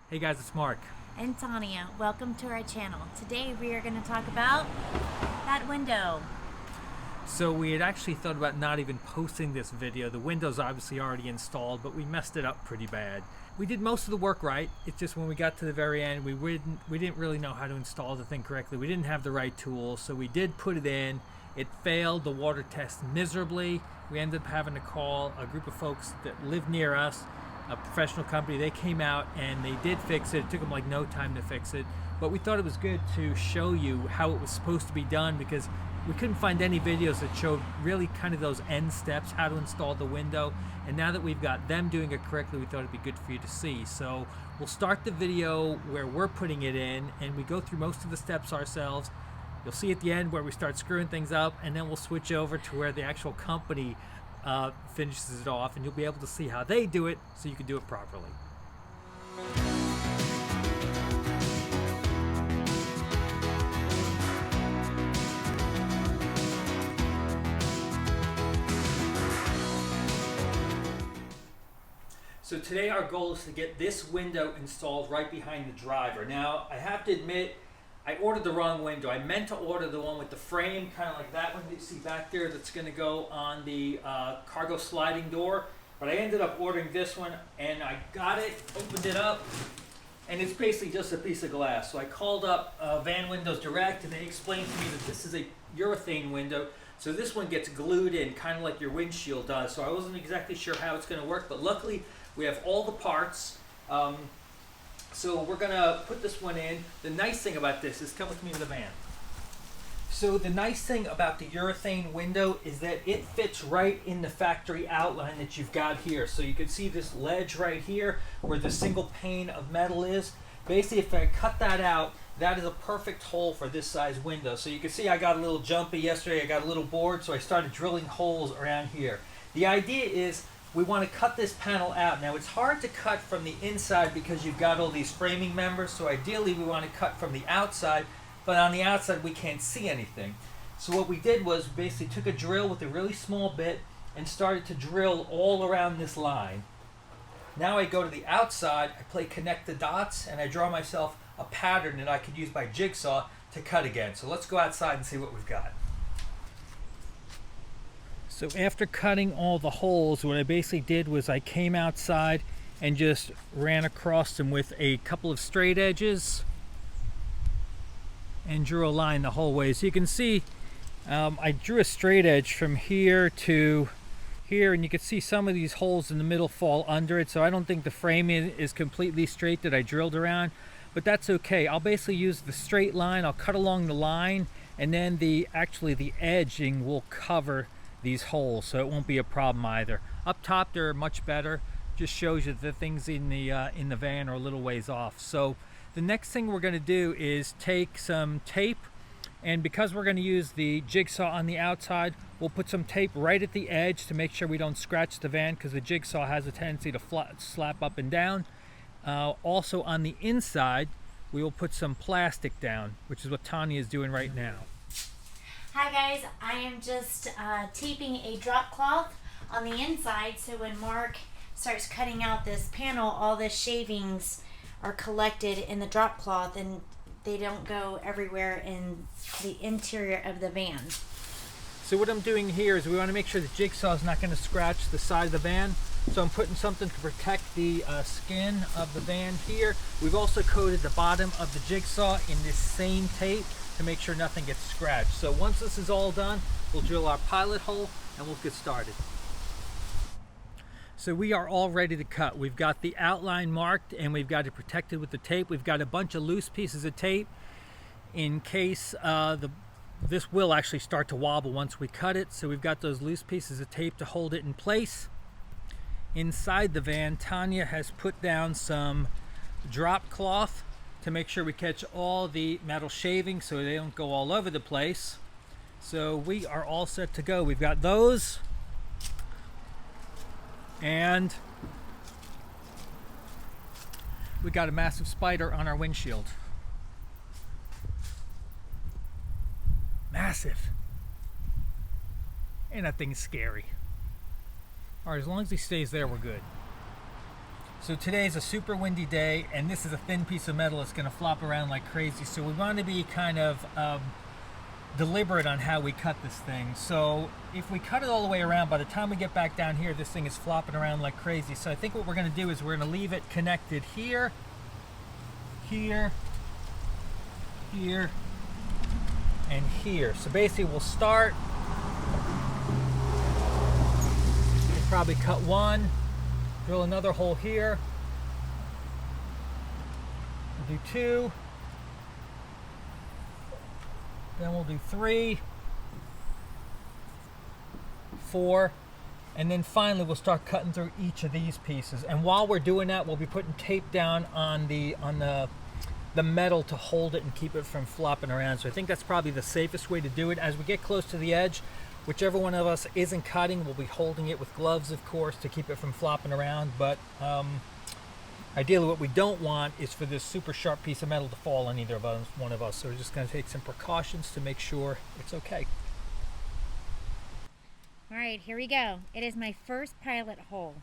Hey guys, it's Mark. And Tanya. Welcome to our channel. Today we are going to talk about that window. So we had actually thought about not even posting this video. The window's obviously already installed, but we messed it up pretty bad. We did most of the work right. It's just when we got to the very end, we didn't really know how to install the thing correctly. We didn't have the right tools, so we did put it in. It failed the water test miserably. We ended up having to call a group of folks that live near us, a professional company. They came out and they did fix it. It took them like no time to fix it, but we thought it was good to show you how it was supposed to be done because we couldn't find any videos that showed really kind of those end steps, how to install the window. And now that we've got them doing it correctly, we thought it'd be good for you to see. So we'll start the video where we're putting it in and we go through most of the steps ourselves. You'll see at the end where we start screwing things up, and then we'll switch over to where the actual company finishes it off, and you'll be able to see how they do it so you can do it properly. So today our goal is to get this window installed right behind the driver. Now I have to admit, I ordered the wrong window. I meant to order the one with the frame, kind of like that one that you see back there that's going to go on the cargo sliding door. But I ended up ordering this one, and I got it, opened it up, and it's basically just a piece of glass. So I called up Van Windows Direct, and they explained to me that this is a urethane window. So this one gets glued in, kind of like your windshield does. So I wasn't exactly sure how it's going to work, but luckily we have all the parts. So we're gonna put this one in. The nice thing about this is, come with me to the van. So the nice thing about the urethane window is that it fits right in the factory outline that you've got here. So you can see this ledge right here where the single pane of metal is. Basically, if I cut that out, that is a perfect hole for this size window. So you can see I got a little jumpy yesterday. I got a little bored, so I started drilling holes around here. The idea is we want to cut this panel out. Now it's hard to cut from the inside because you've got all these framing members, so ideally we want to cut from the outside, but on the outside we can't see anything. So what we did was basically took a drill with a really small bit and started to drill all around this line. Now I go to the outside, I connect the dots, and I draw myself a pattern that I could use by jigsaw to cut again. So let's go outside and see what we've got. So after cutting all the holes, what I basically did was I came outside and just ran across them with a couple of straight edges and drew a line the whole way. So you can see I drew a straight edge from here to here, and you can see some of these holes in the middle fall under it. So I don't think the frame is completely straight that I drilled around, but that's okay. I'll basically use the straight line. I'll cut along the line, and then the edging will cover these holes, so it won't be a problem either. Up top they're much better. Just shows you that the things in the van are a little ways off. So the next thing we're going to do is take some tape, and because we're going to use the jigsaw on the outside, we'll put some tape right at the edge to make sure we don't scratch the van, because the jigsaw has a tendency to slap up and down. Also on the inside we will put some plastic down, which is what Tanya is doing right now. Hi guys, I am just taping a drop cloth on the inside, so when Mark starts cutting out this panel, all the shavings are collected in the drop cloth and they don't go everywhere in the interior of the van. So what I'm doing here is we want to make sure the jigsaw is not going to scratch the side of the van. So I'm putting something to protect the skin of the van here. We've also coated the bottom of the jigsaw in this same tape to make sure nothing gets scratched. So once this is all done, we'll drill our pilot hole and we'll get started. So we are all ready to cut. We've got the outline marked and we've got it protected with the tape. We've got a bunch of loose pieces of tape in case this will actually start to wobble once we cut it. So we've got those loose pieces of tape to hold it in place. Inside the van, Tanya has put down some drop cloth to make sure we catch all the metal shavings so they don't go all over the place. So we are all set to go. We've got those, and we got a massive spider on our windshield. Massive. And that thing's scary. Alright, as long as he stays there, we're good. So today's a super windy day, and this is a thin piece of metal that's going to flop around like crazy. So we want to be kind of deliberate on how we cut this thing. So if we cut it all the way around, by the time we get back down here, this thing is flopping around like crazy. So I think what we're going to do is we're going to leave it connected here, here, here, and here. So basically we'll start, we'll probably cut one, drill another hole here, we'll do two, then we'll do 3, 4, and then finally we'll start cutting through each of these pieces. And while we're doing that, we'll be putting tape down on the metal to hold it and keep it from flopping around. So I think that's probably the safest way to do it. As we get close to the edge, whichever one of us isn't cutting, we'll be holding it with gloves, of course, to keep it from flopping around. But ideally what we don't want is for this super sharp piece of metal to fall on either of us, one of us. So we're just going to take some precautions to make sure it's okay. All right, here we go. It is my first pilot hole.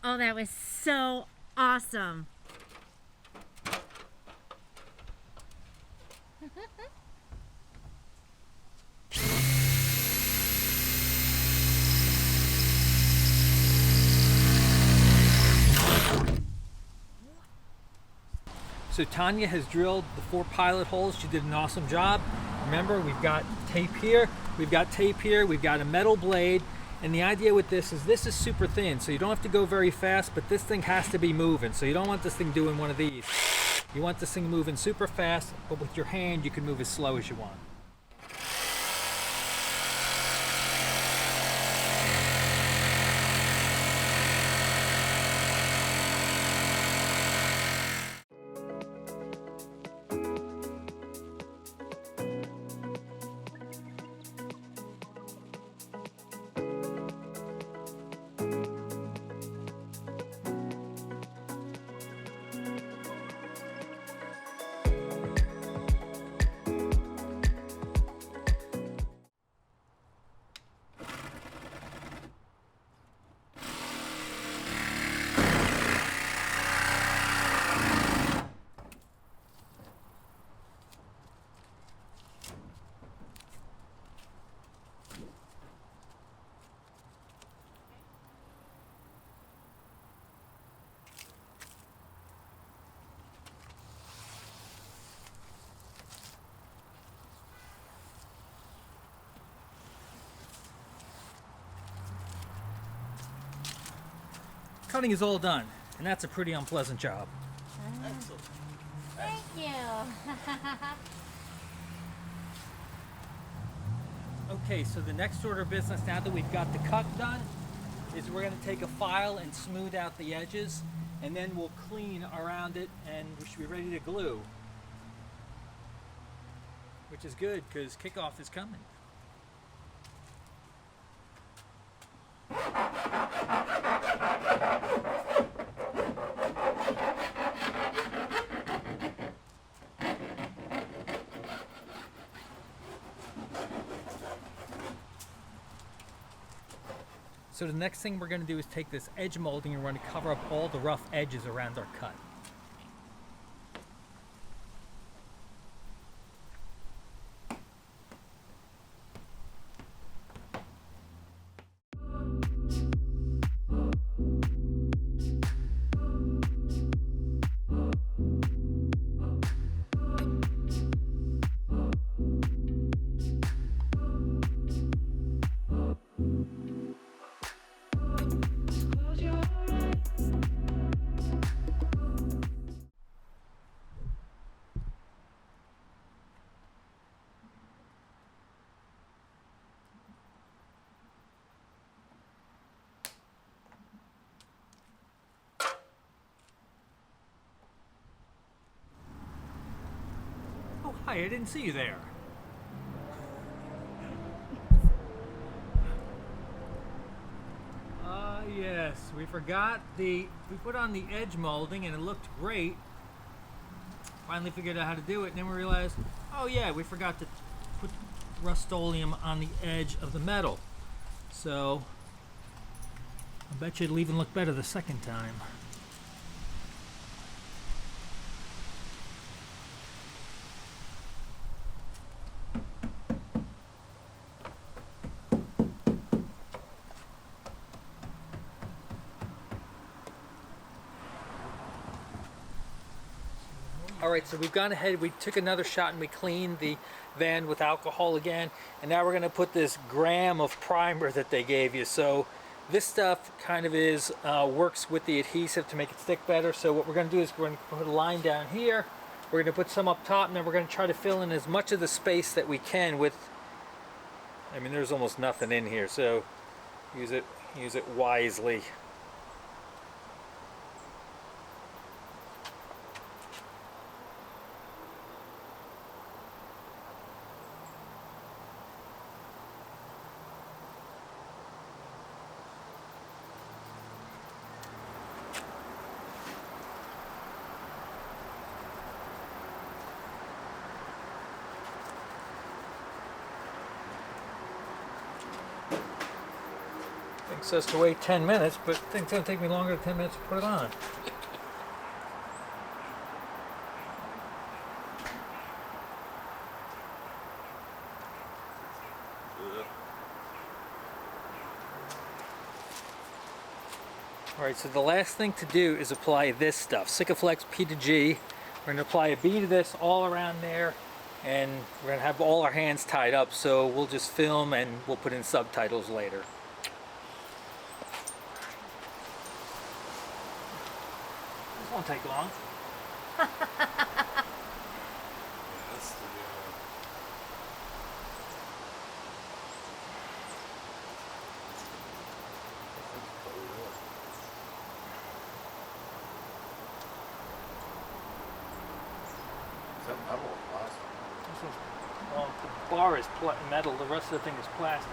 Oh, that was so awesome. So Tanya has drilled the 4 pilot holes. She did an awesome job. Remember, we've got tape here, we've got tape here, we've got a metal blade. And the idea with this is super thin, so you don't have to go very fast, but this thing has to be moving. So you don't want this thing doing one of these. You want this thing moving super fast, but with your hand you can move as slow as you want. Cutting is all done, and that's a pretty unpleasant job. Excellent. Thank you. Okay, so the next order of business, now that we've got the cut done, is we're going to take a file and smooth out the edges, and then we'll clean around it, and we should be ready to glue. Which is good, because kickoff is coming. So the next thing we're going to do is take this edge molding and we're going to cover up all the rough edges around our cut. Oh, hi, I didn't see you there. Yes, we forgot we put on the edge molding and it looked great. Finally figured out how to do it, and then we realized, oh yeah, we forgot to put Rust-Oleum on the edge of the metal. So I bet you it'll even look better the second time. Alright, so we've gone ahead, we took another shot and we cleaned the van with alcohol again, and now we're going to put this gram of primer that they gave you. So this stuff kind of works with the adhesive to make it stick better. So what we're going to do is we're going to put a line down here, we're going to put some up top, and then we're going to try to fill in as much of the space that we can with, I mean, there's almost nothing in here, so use it wisely. It says to wait 10 minutes, but I think it's going to take me longer than 10 minutes to put it on. Alright, so the last thing to do is apply this stuff, Sikaflex P to G. We're going to apply a bead of this all around there, and we're going to have all our hands tied up, so we'll just film and we'll put in subtitles later. This won't take long. Well, the bar is metal, the rest of the thing is plastic.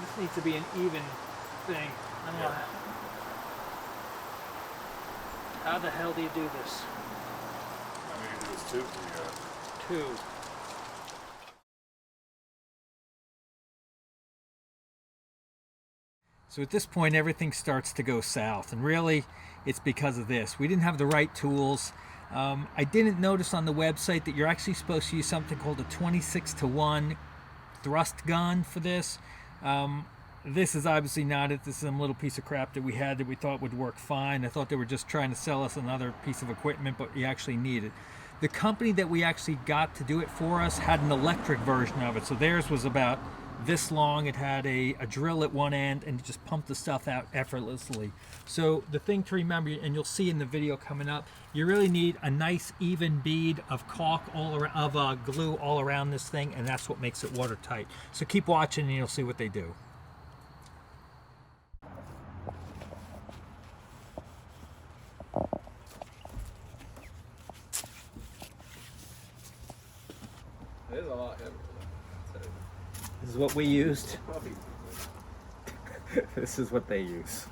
This needs to be an even thing. I don't know. How the hell do you do this? How many of those tubes you got? Two. So at this point everything starts to go south, and really it's because of this. We didn't have the right tools. I didn't notice on the website that you're actually supposed to use something called a 26-to-1 thrust gun for this. This is obviously not it. This is some little piece of crap that we had that we thought would work fine. I thought they were just trying to sell us another piece of equipment, but you actually need it. The company that we actually got to do it for us had an electric version of it, so theirs was about this long. It had a drill at one end, and it just pumped the stuff out effortlessly. So the thing to remember, and you'll see in the video coming up, you really need a nice even bead of caulk glue all around this thing, and that's what makes it watertight. So keep watching and you'll see what they do. It is a lot heavier. This is what we used. This is what they use.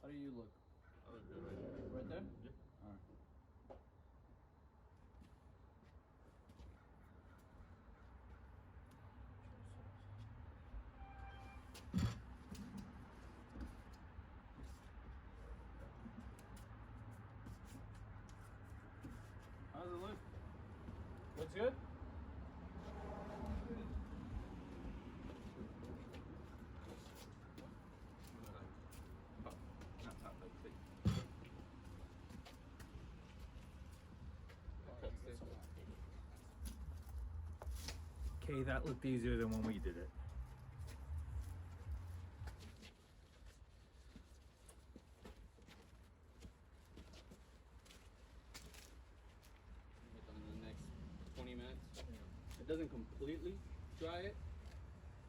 How do you look? Right there? Yeah. Alright. How's it look? Looks good? Okay, that looked easier than when we did it. In the next 20 minutes. It doesn't completely dry it,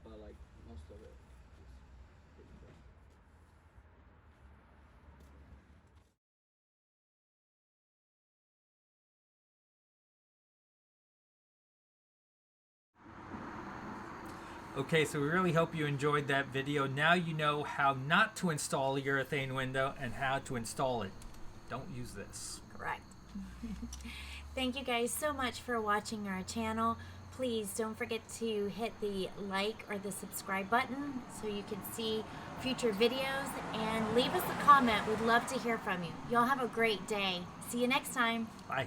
but like most of it is pretty dry. Okay, so we really hope you enjoyed that video. Now you know how not to install a urethane window and how to install it. Don't use this. Correct. Thank you guys so much for watching our channel. Please don't forget to hit the like or the subscribe button so you can see future videos, and leave us a comment. We'd love to hear from you. Y'all have a great day. See you next time. Bye.